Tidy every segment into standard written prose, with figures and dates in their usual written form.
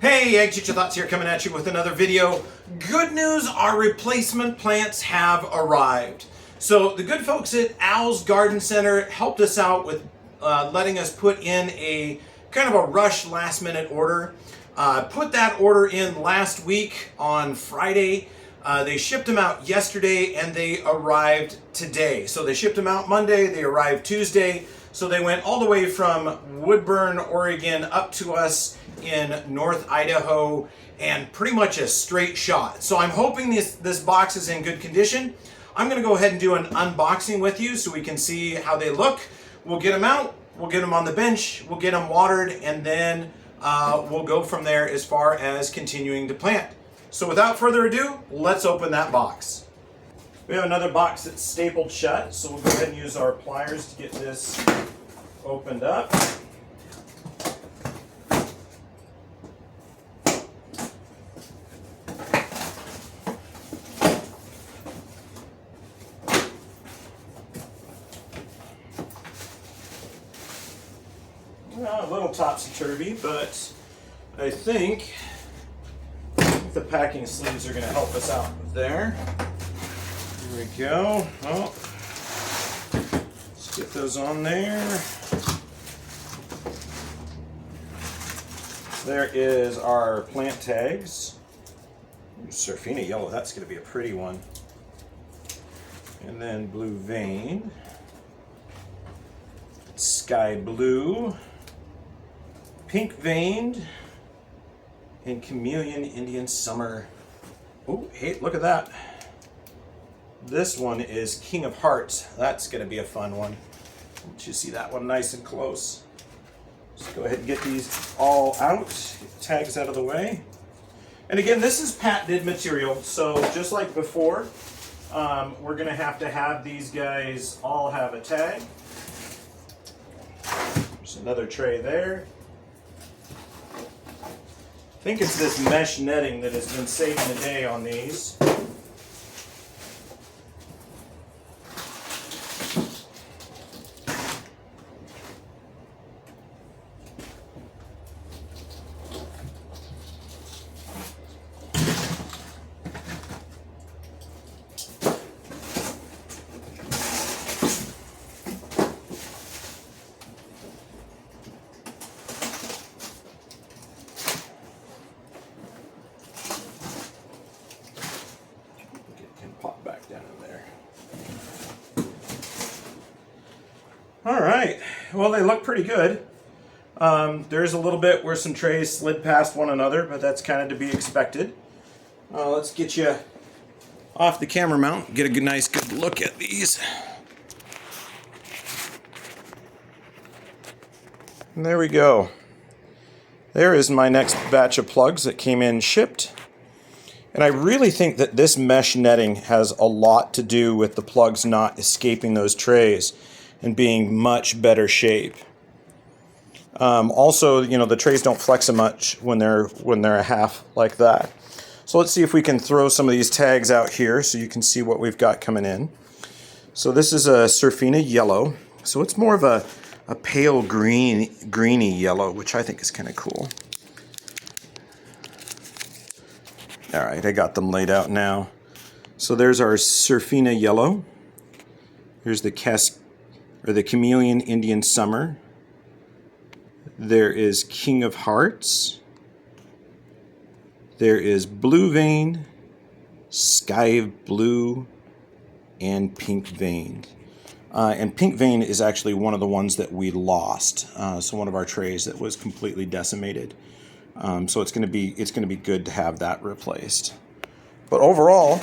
Hey, Ag Teacher Thoughts here, coming at you with another video. Good news, our replacement plants have arrived. So the good folks at Al's Garden Center helped us out with letting us put in a kind of a rush last minute order. Put that order in last week on Friday. They shipped them out yesterday and they arrived today. So they shipped them out Monday, they arrived Tuesday. So they went all the way from Woodburn, Oregon up to us in North Idaho, and pretty much a straight shot. So I'm hoping this box is in good condition. I'm gonna go ahead and do an unboxing with you so we can see how they look. We'll get them out, we'll get them on the bench, we'll get them watered, and then we'll go from there as far as continuing to plant. So without further ado, let's open that box. We have another box that's stapled shut, so we'll go ahead and use our pliers to get this opened up. A little topsy-turvy, but I think the packing sleeves are going to help us out there. Here we go. Oh, let's get those on there. There is our plant tags. Surfina yellow, that's going to be a pretty one. And then blue vein, sky blue, pink veined, and chameleon Indian summer. Oh, hey, look at that. This one is King of Hearts. That's going to be a fun one. Let you see that one nice and close. Just go ahead and get these all out. Get the tags out of the way. And again, this is patented material, so just like before, we're going to have these guys all have a tag. There's another tray there. I think it's this mesh netting that has been saving the day on these. Pop back down in there. All right, well, they look pretty good. There's a little bit where some trays slid past one another, but that's kind of to be expected. Let's get you off the camera mount, get a nice good look at these. And there we go. There is my next batch of plugs that came in shipped. And I really think that this mesh netting has a lot to do with the plugs not escaping those trays and being much better shape. Also, you know, the trays don't flex so much when they're a half like that. So let's see if we can throw some of these tags out here so you can see what we've got coming in. So this is a Surfina yellow. So it's more of a pale greeny yellow, which I think is kind of cool. All right, I got them laid out now. So there's our Surfina yellow. Here's the chameleon Indian summer. There is King of Hearts. There is blue vein, sky blue, and pink vein. And pink vein is actually one of the ones that we lost. So one of our trays that was completely decimated. So it's going to be good to have that replaced. But overall,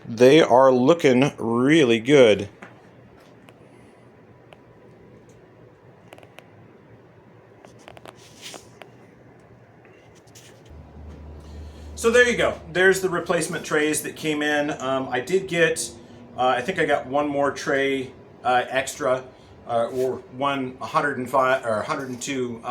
they are looking really good. So there you go. There's the replacement trays that came in. I did get, I think I got one more tray extra. Or 105 or 102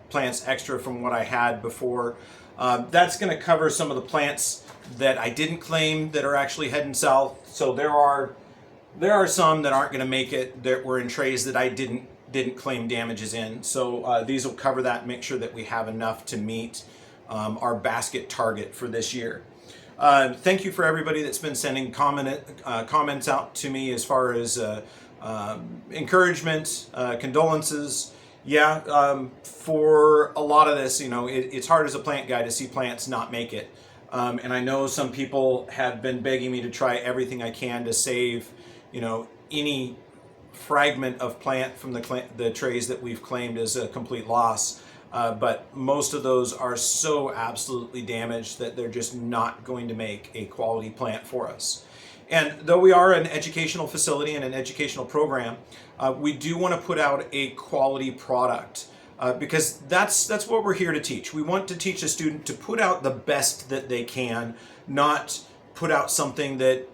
plants extra from what I had before. That's going to cover some of the plants that I didn't claim that are actually heading south. So there are some that aren't going to make it that were in trays that I didn't claim damages in. So these will cover that, make sure that we have enough to meet our basket target for this year. Thank you for everybody that's been sending comments out to me as far as encouragement, condolences. Yeah, for a lot of this, you know, it's hard as a plant guy to see plants not make it. And I know some people have been begging me to try everything I can to save, you know, any fragment of plant from the trays that we've claimed as a complete loss. But most of those are so absolutely damaged that they're just not going to make a quality plant for us. And though we are an educational facility and an educational program, we do want to put out a quality product because that's what we're here to teach. We want to teach a student to put out the best that they can, not put out something that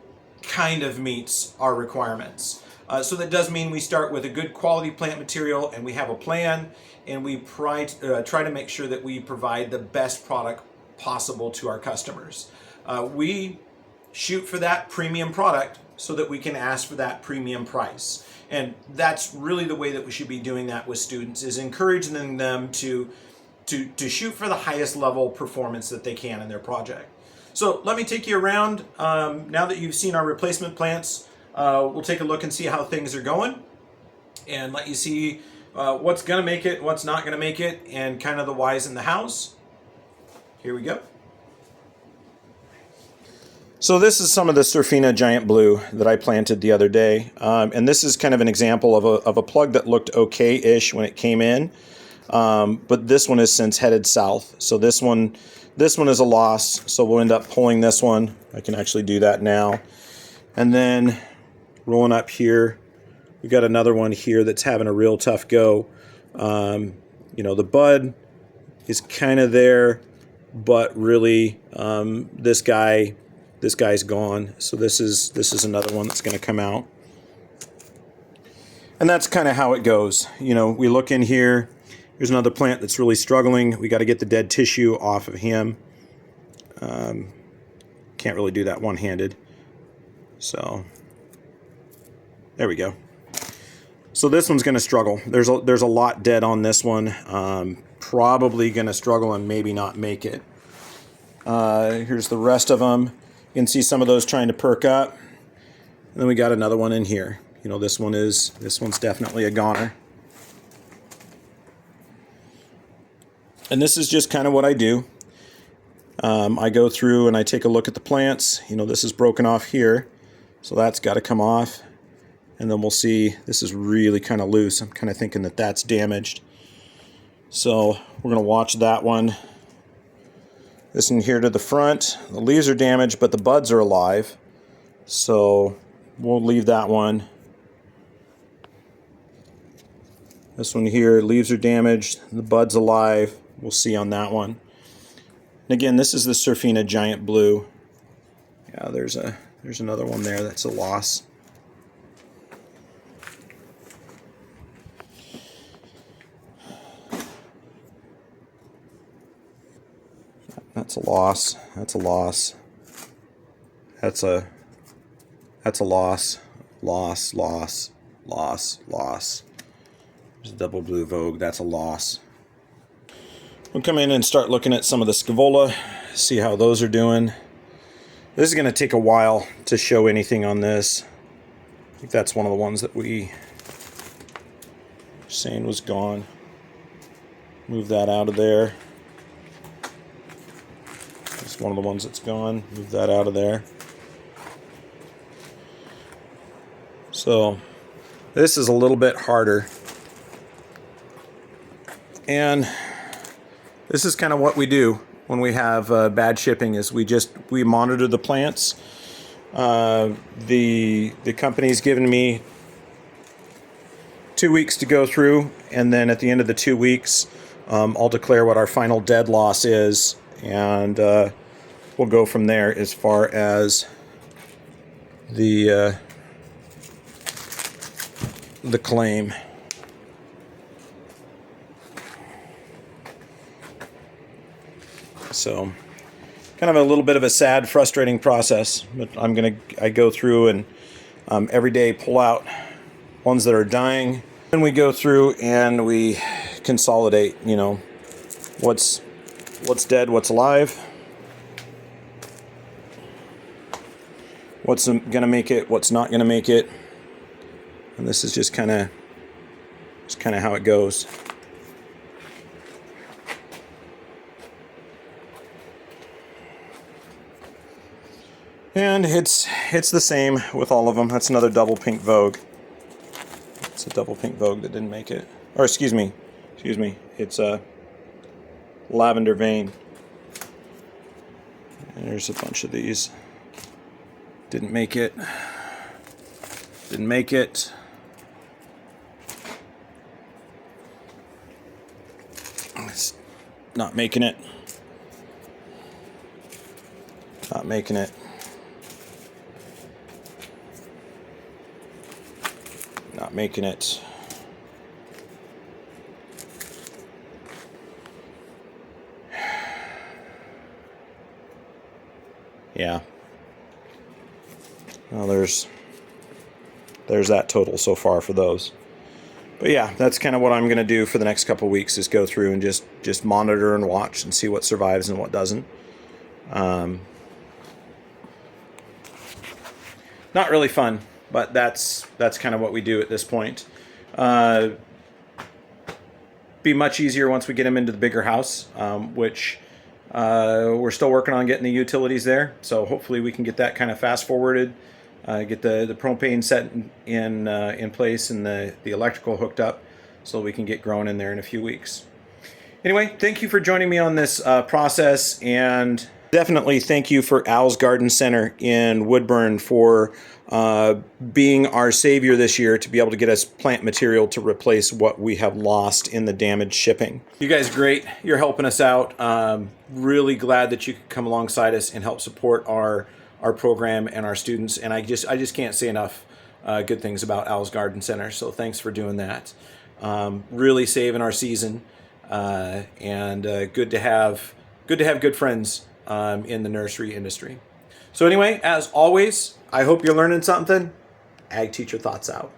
kind of meets our requirements. So that does mean we start with a good quality plant material and we have a plan, and we try to make sure that we provide the best product possible to our customers. We shoot for that premium product so that we can ask for that premium price. And that's really the way that we should be doing that with students, is encouraging them to shoot for the highest level performance that they can in their project. So let me take you around. Now that you've seen our replacement plants, we'll take a look and see how things are going and let you see what's going to make it, what's not going to make it, and kind of the whys and the hows. Here we go. So this is some of the Surfina Giant Blue that I planted the other day. And this is kind of an example of a plug that looked okay-ish when it came in. But this one has since headed south. So this one is a loss. So we'll end up pulling this one. I can actually do that now. And then rolling up here, we got another one here that's having a real tough go. You know, the bud is kind of there, but really this guy's gone. So this is another one that's going to come out. And that's kind of how it goes. You know, we look in here. Here's another plant that's really struggling. We got to get the dead tissue off of him. Can't really do that one-handed. So there we go. So this one's going to struggle. There's a lot dead on this one. Probably going to struggle and maybe not make it. Here's the rest of them. You can see some of those trying to perk up. And then we got another one in here. You know, this one's definitely a goner. And this is just kind of what I do. I go through and I take a look at the plants. You know, this is broken off here, so that's got to come off. And then we'll see, this is really kind of loose. I'm kind of thinking that that's damaged. So we're going to watch that one. This one here to the front, the leaves are damaged, but the buds are alive. So we'll leave that one. This one here, leaves are damaged, the bud's alive. We'll see on that one. And again, this is the Surfina Giant Blue. Yeah, there's another one there that's a loss. That's a loss. That's a loss. That's a loss. Loss, loss, loss, loss. There's a double blue Vogue. That's a loss. We'll come in and start looking at some of the Scaevola, see how those are doing. This is going to take a while to show anything on this. I think that's one of the ones that we were saying was gone. Move that out of there. It's one of the ones that's gone. Move that out of there. So this is a little bit harder. And this is kind of what we do when we have bad shipping, is we monitor the plants. The company's given me 2 weeks to go through, and then at the end of the 2 weeks, I'll declare what our final dead loss is, and we'll go from there as far as the claim. So, kind of a little bit of a sad, frustrating process, but I go through and every day pull out ones that are dying. Then we go through and we consolidate, you know, what's what's dead, what's alive, what's gonna make it, what's not gonna make it, and this is just kind of how it goes. And it's the same with all of them. That's another double pink Vogue. It's a double pink Vogue that didn't make it. Or excuse me. It's a lavender vein. And there's a bunch of these. Didn't make it. Didn't make it. It's not making it. Not making it. Not making it. Yeah. Well, there's that total so far for those. But yeah, that's kind of what I'm going to do for the next couple of weeks, is go through and just monitor and watch and see what survives and what doesn't. Not really fun, but that's kind of what we do at this point. Be much easier once we get them into the bigger house, which we're still working on getting the utilities there. So hopefully we can get that kind of fast forwarded, get the propane set in place and the electrical hooked up, so we can get growing in there in a few weeks. Anyway, thank you for joining me on this process, and definitely thank you for Al's Garden Center in Woodburn for being our savior this year to be able to get us plant material to replace what we have lost in the damaged shipping. You guys are great. You're helping us out. Really glad that you could come alongside us and help support our program and our students. And I just can't say enough good things about Al's Garden Center. So thanks for doing that. Really saving our season, and good to have good friends in the nursery industry. So anyway, as always, I hope you're learning something. Ag Teacher Thoughts out.